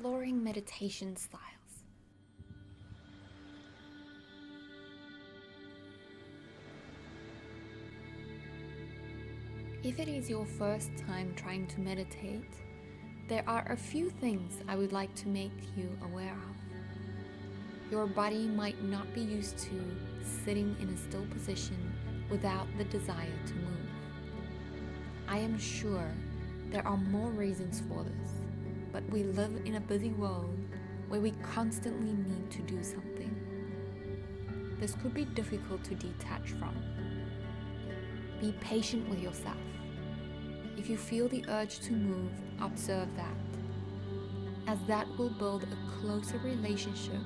exploring meditation styles. If it is your first time trying to meditate, there are a few things I would like to make you aware of. Your body might not be used to sitting in a still position without the desire to move. I am sure there are more reasons for this, but we live in a busy world where we constantly need to do something. This could be difficult to detach from. Be patient with yourself. If you feel the urge to move, observe that, as that will build a closer relationship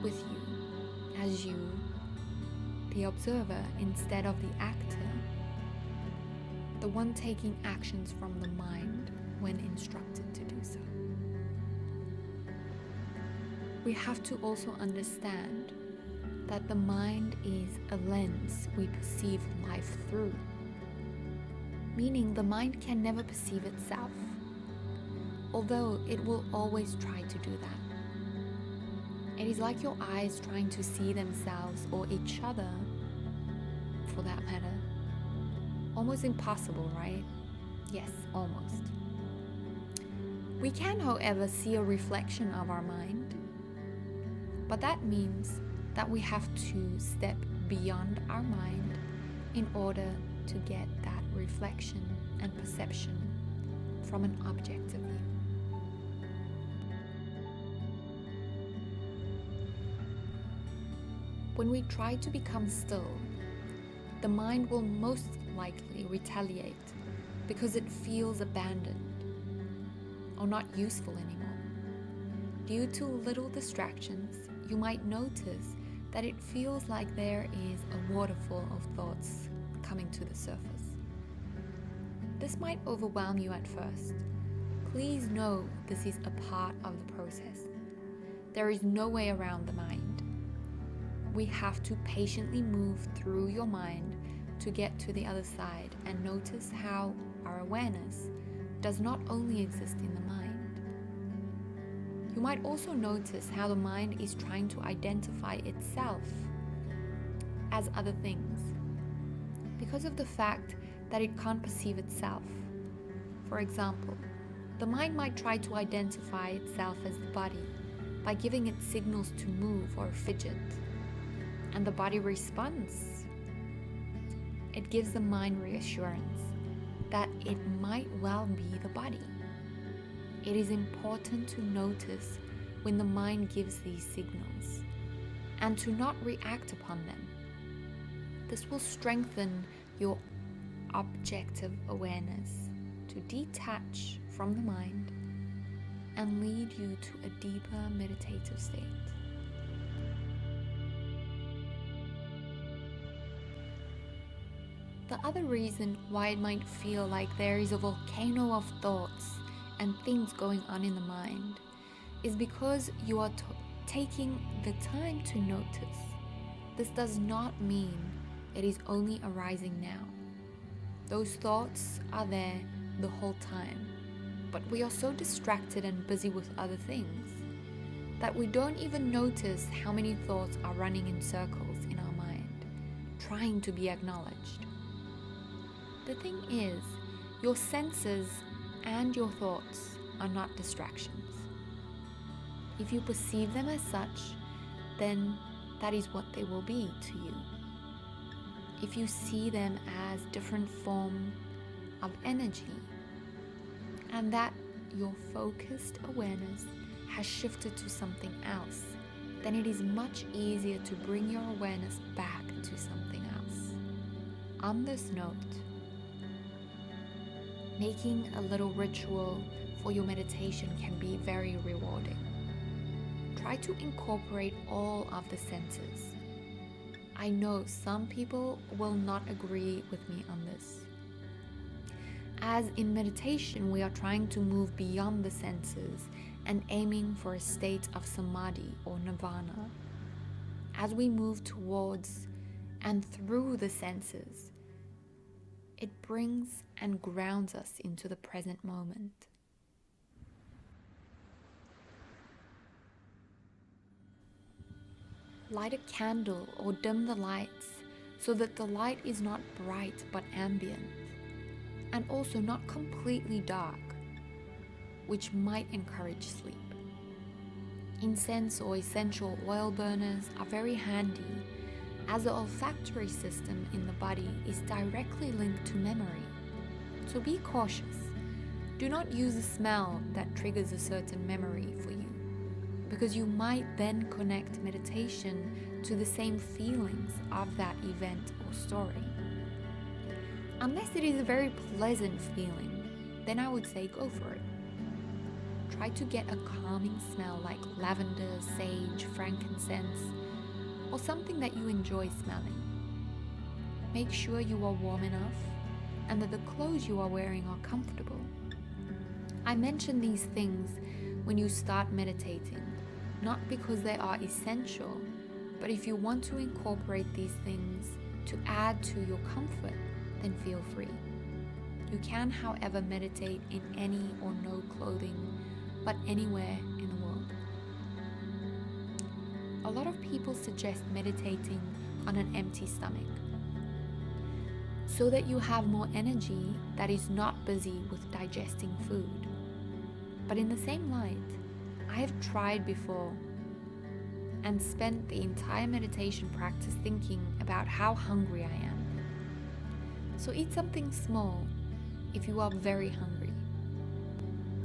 with you as you, the observer instead of the actor, the one taking actions from the mind when instructed to do so. We have to also understand that the mind is a lens we perceive life through, meaning the mind can never perceive itself, although it will always try to do that. It is like your eyes trying to see themselves or each other, for that matter. Almost impossible, right? Yes, almost. We can, however, see a reflection of our mind, but that means that we have to step beyond our mind in order to get that reflection and perception from an objective view. When we try to become still, the mind will most likely retaliate because it feels abandoned or not useful anymore. Due to little distractions, you might notice that it feels like there is a waterfall of thoughts coming to the surface. This might overwhelm you at first. Please know this is a part of the process. There is no way around the mind. We have to patiently move through your mind to get to the other side and notice how our awareness does not only exist in the mind. You might also notice how the mind is trying to identify itself as other things because of the fact that it can't perceive itself. For example, the mind might try to identify itself as the body by giving it signals to move or fidget, and the body responds. It gives the mind reassurance that it might well be the body. It is important to notice when the mind gives these signals and to not react upon them. This will strengthen your objective awareness to detach from the mind and lead you to a deeper meditative state. The other reason why it might feel like there is a volcano of thoughts and things going on in the mind is because you are taking the time to notice. This does not mean it is only arising now. Those thoughts are there the whole time, but we are so distracted and busy with other things that we don't even notice how many thoughts are running in circles in our mind, trying to be acknowledged. The thing is, your senses and your thoughts are not distractions. If you perceive them as such, then that is what they will be to you. If you see them as different form of energy, and that your focused awareness has shifted to something else, then it is much easier to bring your awareness back to something else. On this note, making a little ritual for your meditation can be very rewarding. Try to incorporate all of the senses. I know some people will not agree with me on this. As in meditation, we are trying to move beyond the senses and aiming for a state of samadhi or nirvana. As we move towards and through the senses, it brings and grounds us into the present moment. Light a candle or dim the lights so that the light is not bright but ambient, and also not completely dark, which might encourage sleep. Incense or essential oil burners are very handy, as the olfactory system in the body is directly linked to memory. So be cautious. Do not use a smell that triggers a certain memory for you, because you might then connect meditation to the same feelings of that event or story. Unless it is a very pleasant feeling, then I would say go for it. Try to get a calming smell like lavender, sage, frankincense, or something that you enjoy smelling. Make sure you are warm enough and that the clothes you are wearing are comfortable. I mention these things when you start meditating, not because they are essential, but if you want to incorporate these things to add to your comfort, then feel free. You can, however, meditate in any or no clothing, but anywhere in the world. A lot of people suggest meditating on an empty stomach, so that you have more energy that is not busy with digesting food. But in the same light, I have tried before and spent the entire meditation practice thinking about how hungry I am. So eat something small if you are very hungry.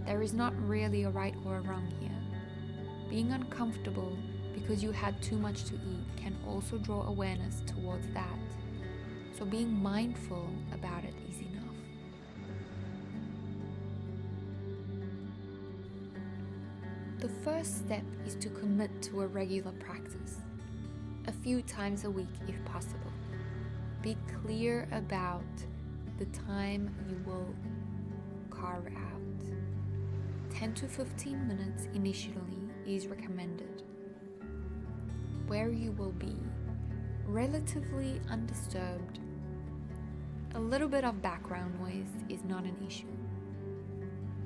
There is not really a right or a wrong here. Being uncomfortable because you had too much to eat can also draw awareness towards that. So being mindful about it is enough. The first step is to commit to a regular practice, a few times a week if possible. Be clear about the time you will carve out. 10 to 15 minutes initially is recommended, where you will be relatively undisturbed. A little bit of background noise is not an issue,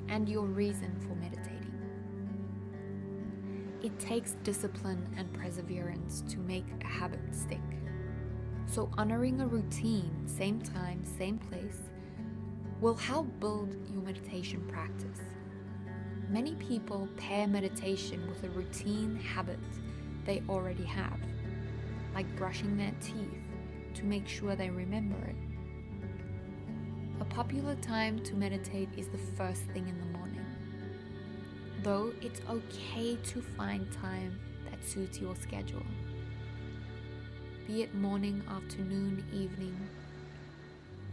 and your reason for meditating. It takes discipline and perseverance to make a habit stick. So honoring a routine, same time, same place, will help build your meditation practice. Many people pair meditation with a routine habit they already have, like brushing their teeth, to make sure they remember it. A popular time to meditate is the first thing in the morning, though it's okay to find time that suits your schedule. Be it morning, afternoon, evening.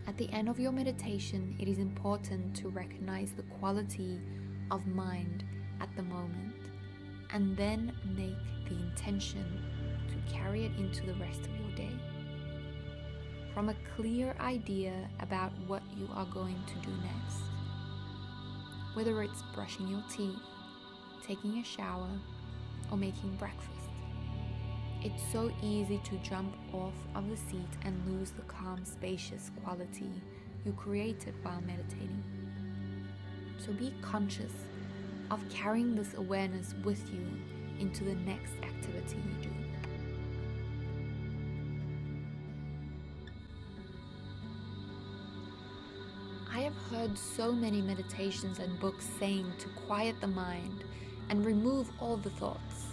At the end of your meditation, it is important to recognize the quality of mind at the moment, and then make the intention to carry it into the rest of your day. From a clear idea about what you are going to do next. Whether it's brushing your teeth, taking a shower, or making breakfast. It's so easy to jump off of the seat and lose the calm, spacious quality you created while meditating. So be conscious of carrying this awareness with you into the next activity you do. I have heard so many meditations and books saying to quiet the mind and remove all the thoughts.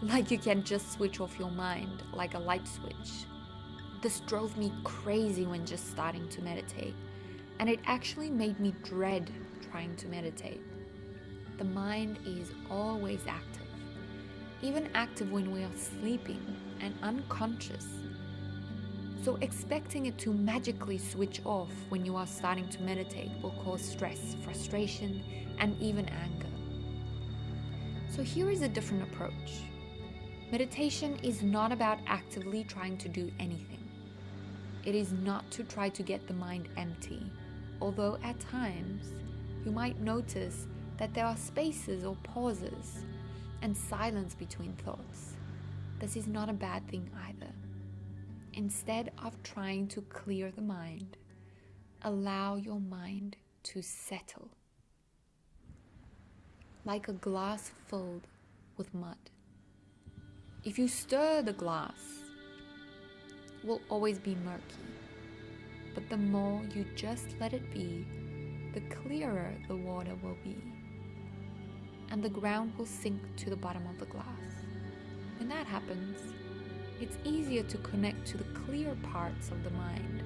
Like you can just switch off your mind like a light switch. This drove me crazy when just starting to meditate, and it actually made me dread trying to meditate. The mind is always active, even active when we are sleeping and unconscious. So expecting it to magically switch off when you are starting to meditate will cause stress, frustration, and even anger. So here is a different approach. Meditation is not about actively trying to do anything. It is not to try to get the mind empty, although at times you might notice that there are spaces or pauses and silence between thoughts. This is not a bad thing either. Instead of trying to clear the mind, allow your mind to settle, like a glass filled with mud. If you stir the glass, it will always be murky. But the more you just let it be, the clearer the water will be. And the ground will sink to the bottom of the glass. When that happens, it's easier to connect to the clear parts of the mind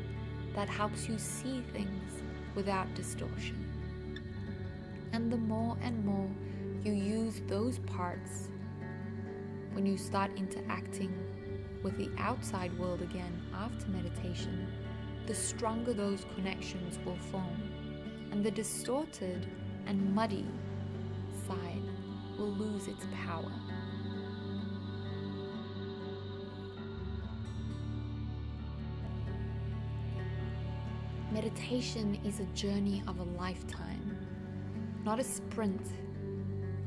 that helps you see things without distortion. And the more and more you use those parts, when you start interacting with the outside world again after meditation, the stronger those connections will form, and the distorted and muddy side will lose its power. Meditation is a journey of a lifetime, not a sprint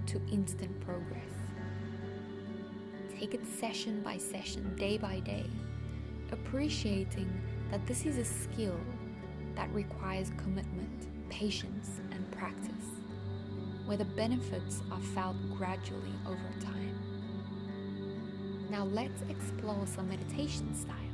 to instant progress. Take it session by session, day by day, appreciating that this is a skill that requires commitment, patience, and practice, where the benefits are felt gradually over time. Now let's explore some meditation styles.